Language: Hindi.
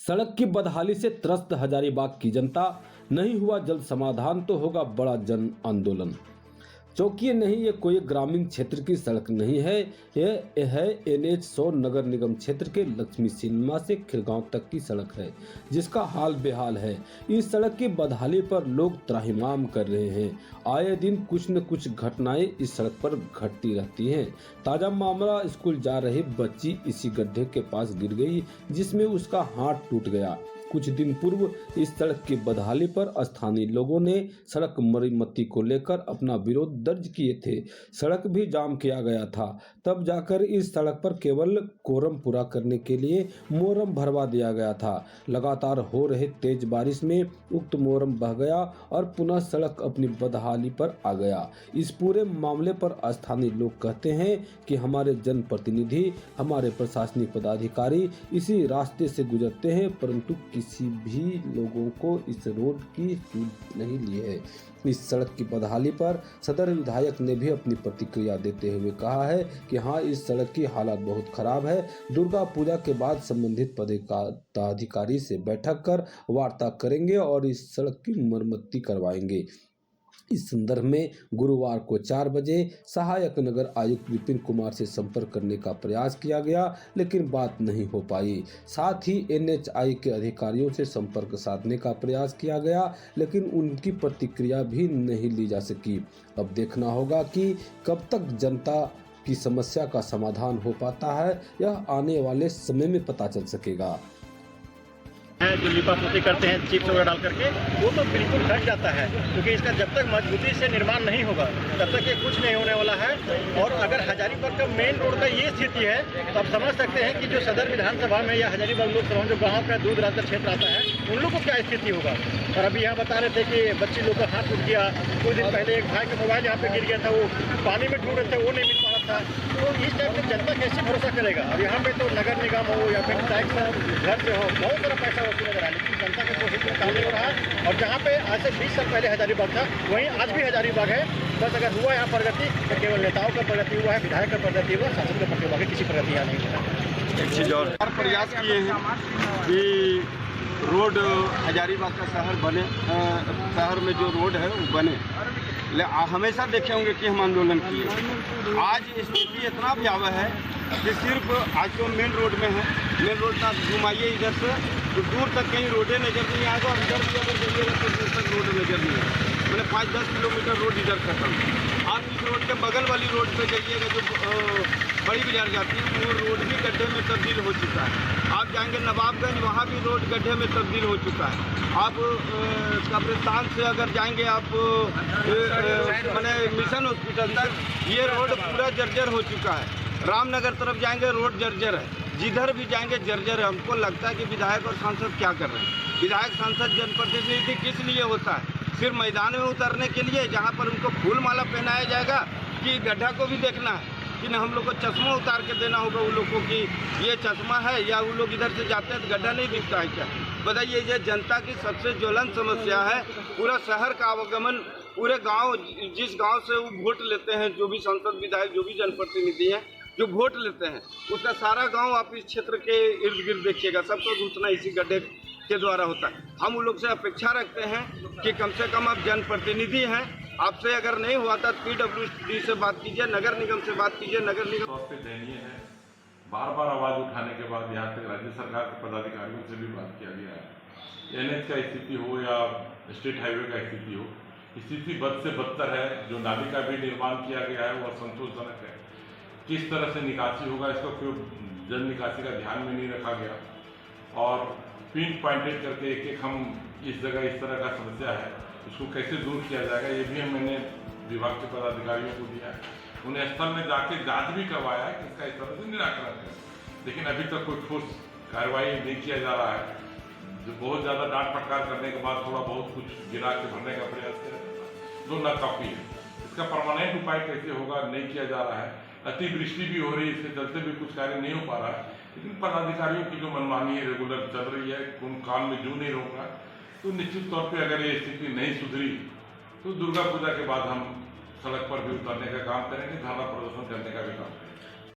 सड़क की बदहाली से त्रस्त हजारीबाग की जनता, नहीं हुआ जल्द समाधान तो होगा बड़ा जन आंदोलन। चौंकिए नहीं, ये कोई ग्रामीण क्षेत्र की सड़क नहीं है, यह है NH 100 नगर निगम क्षेत्र के लक्ष्मी सिनेमा से खिरगांव तक की सड़क है, जिसका हाल बेहाल है। इस सड़क की बदहाली पर लोग त्राहिमाम कर रहे हैं। आए दिन कुछ न कुछ घटनाएं इस सड़क पर घटती रहती हैं। ताजा मामला, स्कूल जा रही बच्ची इसी गड्ढे के पास गिर गई, जिसमें उसका हाथ टूट गया। कुछ दिन पूर्व इस सड़क की बदहाली पर स्थानीय लोगों ने सड़क मरम्मती को लेकर अपना विरोध दर्ज किए थे। सड़क भी जाम किया गया था, तब जाकर इस सड़क पर केवल कोरम पूरा करने के लिए मोरम भरवा दिया गया था। लगातार हो रहे तेज बारिश में उक्त मोरम बह गया और पुनः सड़क अपनी बदहाली पर आ गया। इस पूरे मामले पर स्थानीय लोग कहते हैं कि हमारे जनप्रतिनिधि, हमारे प्रशासनिक पदाधिकारी इसी रास्ते से गुजरते हैं, परंतु किसी भी लोगों को इस रोड की सूझ नहीं ली है। इस सड़क की बदहाली पर सदर विधायक ने भी अपनी प्रतिक्रिया देते हुए कहा है कि हाँ, इस सड़क की हालत बहुत खराब है। दुर्गा पूजा के बाद संबंधित पदाधिकारी से बैठक कर वार्ता करेंगे और इस सड़क की मरम्मती करवाएंगे। इस संदर्भ में गुरुवार को 4 बजे सहायक नगर आयुक्त विपिन कुमार से संपर्क करने का प्रयास किया गया, लेकिन बात नहीं हो पाई। साथ ही NHAI के अधिकारियों से संपर्क साधने का प्रयास किया गया, लेकिन उनकी प्रतिक्रिया भी नहीं ली जा सकी। अब देखना होगा कि कब तक जनता की समस्या का समाधान हो पाता है, यह आने वाले समय में पता चल सकेगा। है जो लिपापोती करते हैं चिप्स वगैरह डाल करके, वो तो बिल्कुल हट जाता है, क्योंकि इसका जब तक मजबूती से निर्माण नहीं होगा तब तक ये कुछ नहीं होने वाला है। और अगर हजारीबाग का मेन रोड का ये स्थिति है तो आप समझ सकते हैं कि जो सदर विधानसभा में या हजारीबाग लोकसभा में जो गाँव का दूर दराज का क्षेत्र आता है, उन लोग को क्या स्थिति होगा। और अभी यहाँ बता रहे थे कि बच्ची लोग का हाथ टूट गया, कुछ दिन पहले एक भाई का मोबाइल यहाँ पे गिर गया था, वो पानी में ढूंढ रहे थे, वो नहीं मिल पा रहा था। तो इस टाइप से जनता कैसे भरोसा करेगा। और यहाँ पे तो नगर निगम हो या फिर टैक्स हो, घर से हो, बहुत सारा पैसा वसूला जा रहा है, लेकिन जनता के कोशिश में काम नहीं हो रहा है। और जहाँ पे आज से 20 साल पहले हजारीबाग था, वहीं आज भी हजारीबाग है। बस अगर हुआ यहाँ प्रगति तो केवल नेताओं का प्रगति हुआ है, विधायक का प्रगति हुआ, शासन का प्रगति हुआ है, किसी प्रगति यहाँ नहीं हुआ। एक चीज़ और प्रयास किए हैं कि रोड हजारीबाग का शहर में जो रोड है वो बने। हमेशा देखे होंगे कि हम आंदोलन किए। आज स्थिति इतना भयावह है कि सिर्फ आज तो मेन रोड में है, मेन रोड का घुमाइए इधर से तो दूर तक कहीं रोडें नज़र नहीं आएगा, और इधर भी अगर जाइएगा तो दूर तक रोड नज़र नहीं आएगा। मैंने 5-10 किलोमीटर रोड इधर खत्म। आप इस रोड के बगल वाली रोड पे जाइएगा जो बड़ी बाजार जाती है, वो रोड भी गड्ढे में तब्दील हो चुका है। आप जाएंगे नवाबगंज, वहाँ भी रोड गड्ढे में तब्दील हो चुका है। आप कब्रिस्तान से अगर जाएंगे आप मैंने मिशन हॉस्पिटल तक, ये रोड पूरा जर्जर हो चुका है। रामनगर तरफ जाएंगे रोड जर्जर है, जिधर भी जाएंगे जर्जर है। हमको लगता है कि विधायक और सांसद क्या कर रहे हैं। विधायक सांसद जनप्रतिनिधि किस लिए होता है? सिर्फ मैदान में उतरने के लिए, जहाँ पर उनको फूल माला पहनाया जाएगा, कि गड्ढा को भी देखना है कि हम लोग को चश्मा उतार के देना होगा उन लोगों को कि ये चश्मा है, या वो लोग इधर से जाते हैं तो गड्ढा नहीं दिखता है क्या? बताइए, ये जनता की सबसे ज्वलन समस्या है। पूरा शहर का आवागमन, पूरे गांव, जिस गांव से वो वोट लेते हैं, जो भी सांसद विधायक जो भी जनप्रतिनिधि हैं जो वोट लेते हैं, उसका सारा गांव आप इस क्षेत्र के इर्द गिर्द देखिएगा, सबको घुसना इसी गड्ढे के द्वारा होता है। हम उन लोग से अपेक्षा रखते हैं कि कम से कम आप जनप्रतिनिधि हैं, आपसे अगर नहीं हुआ था PWD से बात कीजिए, नगर निगम से बात कीजिए। नगर निगम दयनीय है। बार बार आवाज़ उठाने के बाद यहाँ तक राज्य सरकार के पदाधिकारियों से भी बात किया गया है। NH का स्थिति हो या स्टेट हाईवे का स्थिति हो, स्थिति बद से बदतर है। जो नाली का भी निर्माण किया गया है वो असंतोषजनक है। किस तरह से निकासी होगा, इसका कोई जल निकासी का ध्यान में नहीं रखा गया, और पिन पॉइंटेड करके एक हम इस जगह इस तरह का समस्या है, इसको कैसे दूर किया जाएगा, ये भी मैंने विभाग के पदाधिकारियों को दिया है। उन्हें स्थल में जाके जांच भी करवाया है कि इसका इस तरह से निराकरण है, लेकिन अभी तक कोई ठोस कार्रवाई नहीं किया जा रहा है। जो बहुत ज़्यादा डांट फटकार करने के बाद थोड़ा बहुत कुछ गिरा के भरने का प्रयास किया जाता है, जो न काफ़ी है। इसका परमानेंट उपाय कैसे होगा, नहीं किया जा रहा है। अतिवृष्टि भी हो रही है, इसके चलते भी कुछ कार्य नहीं हो पा रहा है। लेकिन पदाधिकारियों की जो मनमानी है रेगुलर चल रही है, उन काम में जू नहीं रोक रहा, तो निश्चित तौर पे अगर ये स्थिति नहीं सुधरी तो दुर्गा पूजा के बाद हम सड़क पर भी उतरने का काम करेंगे, धरना प्रदर्शन करने का भी काम करेंगे।